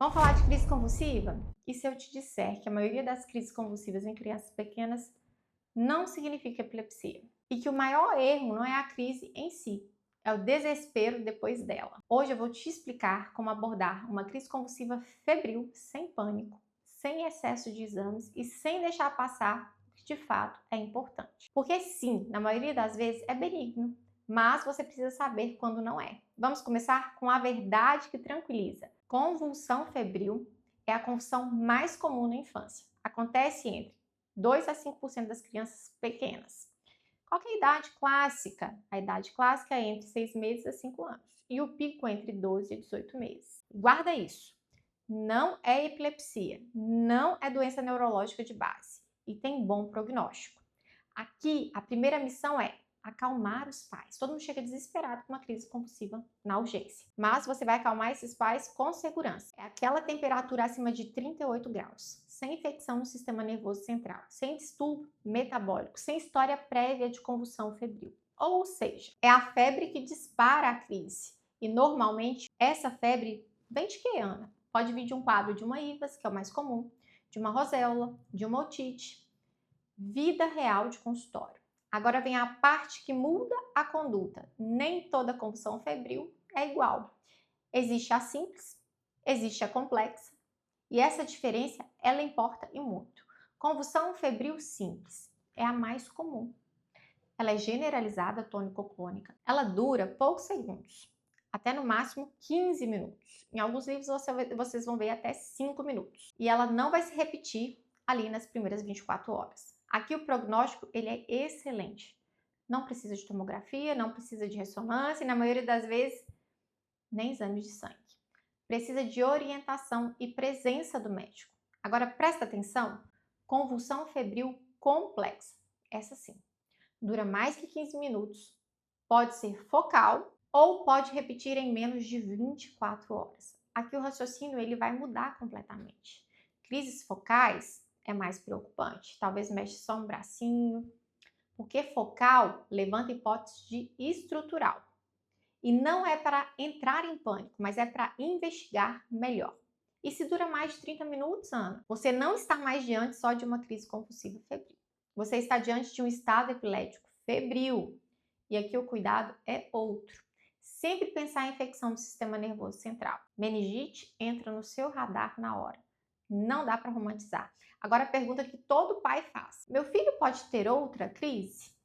Vamos falar de crise convulsiva? E se eu te disser que a maioria das crises convulsivas em crianças pequenas não significa epilepsia? E que o maior erro não é a crise em si, é o desespero depois dela. Hoje eu vou te explicar como abordar uma crise convulsiva febril, sem pânico, sem excesso de exames e sem deixar passar o que de fato é importante. Porque sim, na maioria das vezes é benigno, mas você precisa saber quando não é. Vamos começar com a verdade que tranquiliza. Convulsão febril é a convulsão mais comum na infância. Acontece entre 2 a 5% das crianças pequenas. Qual que é a idade clássica? A idade clássica é entre 6 meses a 5 anos. E o pico é entre 12 e 18 meses. Guarda isso. Não é epilepsia, não é doença neurológica de base e tem bom prognóstico. Aqui, a primeira missão é acalmar os pais. Todo mundo chega desesperado com uma crise compulsiva na urgência. Mas você vai acalmar esses pais com segurança. É aquela temperatura acima de 38 graus, sem infecção no sistema nervoso central, sem distúrbio metabólico, sem história prévia de convulsão febril. Ou seja, é a febre que dispara a crise. E normalmente essa febre vem de que, Ana? Pode vir de um quadro de uma IVAS, que é o mais comum, de uma roséola, de uma otite. Vida real de consultório. Agora vem a parte que muda a conduta. Nem toda convulsão febril é igual. Existe a simples, existe a complexa, e essa diferença ela importa e muito. Convulsão febril simples é a mais comum. Ela é generalizada tônico-clônica. Ela dura poucos segundos, até no máximo 15 minutos. Em alguns livros vocês vão ver até 5 minutos. E ela não vai se repetir ali nas primeiras 24 horas. Aqui o prognóstico ele é excelente. Não precisa de tomografia, não precisa de ressonância e na maioria das vezes nem exame de sangue. Precisa de orientação e presença do médico. Agora presta atenção, convulsão febril complexa. Essa sim, dura mais que 15 minutos, pode ser focal ou pode repetir em menos de 24 horas. Aqui o raciocínio ele vai mudar completamente. Crises focais é mais preocupante, talvez mexe só um bracinho, porque focal levanta hipótese de estrutural. E não é para entrar em pânico, mas é para investigar melhor. E se dura mais de 30 minutos, Ana, você não está mais diante só de uma crise convulsiva febril. Você está diante de um estado epilético febril. E aqui o cuidado é outro. Sempre pensar em infecção do sistema nervoso central. Meningite entra no seu radar na hora. Não dá para romantizar. Agora a pergunta que todo pai faz: meu filho pode ter outra crise?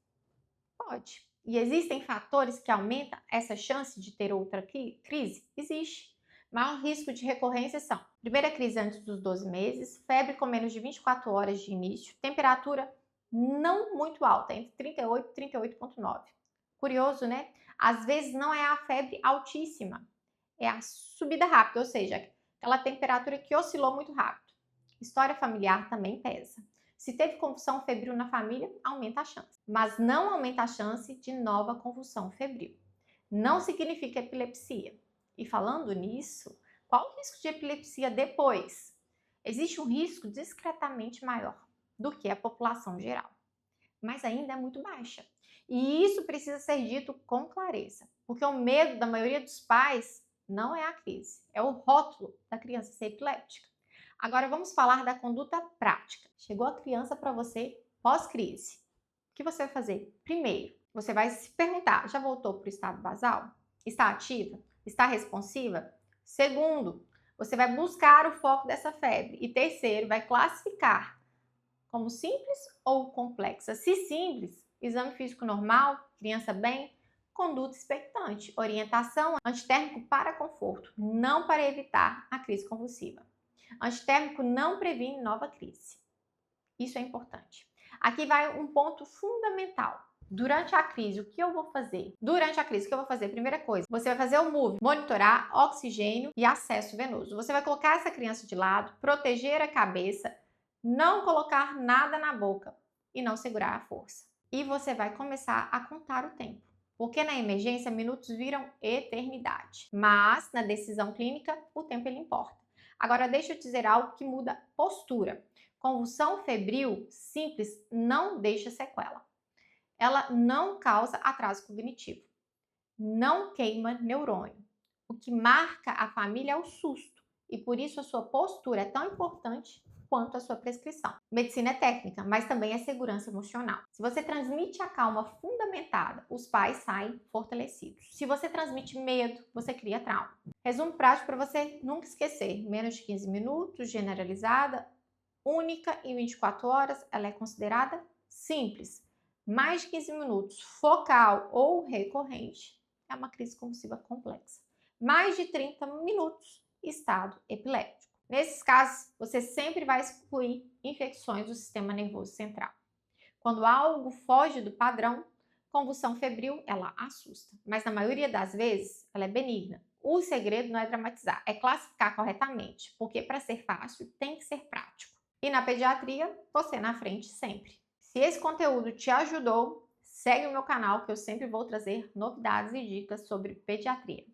Pode. E existem fatores que aumentam essa chance de ter outra crise? Existe. Maior risco de recorrência são: primeira crise antes dos 12 meses, febre com menos de 24 horas de início, temperatura não muito alta, entre 38 e 38,9. Curioso, né? Às vezes não é a febre altíssima, é a subida rápida, ou seja, aquela temperatura que oscilou muito rápido. História familiar também pesa. Se teve convulsão febril na família, aumenta a chance. Mas não aumenta a chance de nova convulsão febril. Não significa epilepsia. E falando nisso, qual o risco de epilepsia depois? Existe um risco discretamente maior do que a população geral, mas ainda é muito baixa. E isso precisa ser dito com clareza, porque o medo da maioria dos pais não é a crise, é o rótulo da criança ser epiléptica. Agora vamos falar da conduta prática. Chegou a criança para você pós-crise. O que você vai fazer? Primeiro, você vai se perguntar: já voltou para o estado basal? Está ativa? Está responsiva? Segundo, você vai buscar o foco dessa febre. E terceiro, vai classificar como simples ou complexa. Se simples, exame físico normal, criança bem, conduta expectante, orientação antitérmico para conforto, não para evitar a crise convulsiva. Antitérmico não previne nova crise. Isso é importante. Aqui vai um ponto fundamental. Durante a crise, o que eu vou fazer? Durante a crise, o que eu vou fazer? Primeira coisa, você vai fazer o MOVE, monitorar oxigênio e acesso venoso. Você vai colocar essa criança de lado, proteger a cabeça, não colocar nada na boca e não segurar a força. E você vai começar a contar o tempo. Porque na emergência, minutos viram eternidade. Mas na decisão clínica, o tempo ele importa. Agora, deixa eu dizer algo que muda postura. Convulsão febril simples não deixa sequela. Ela não causa atraso cognitivo. Não queima neurônio. O que marca a família é o susto e por isso a sua postura é tão importante quanto a sua prescrição. Medicina é técnica, mas também é segurança emocional. Se você transmite a calma fundamentada, os pais saem fortalecidos. Se você transmite medo, você cria trauma. Resumo prático para você nunca esquecer: menos de 15 minutos, generalizada, única em 24 horas, ela é considerada simples. Mais de 15 minutos, focal ou recorrente, é uma crise convulsiva complexa. Mais de 30 minutos, estado epiléptico. Nesses casos, você sempre vai excluir infecções do sistema nervoso central. Quando algo foge do padrão, convulsão febril, ela assusta, mas na maioria das vezes ela é benigna. O segredo não é dramatizar, é classificar corretamente, porque para ser fácil tem que ser prático. E na pediatria, você na frente sempre. Se esse conteúdo te ajudou, segue o meu canal que eu sempre vou trazer novidades e dicas sobre pediatria.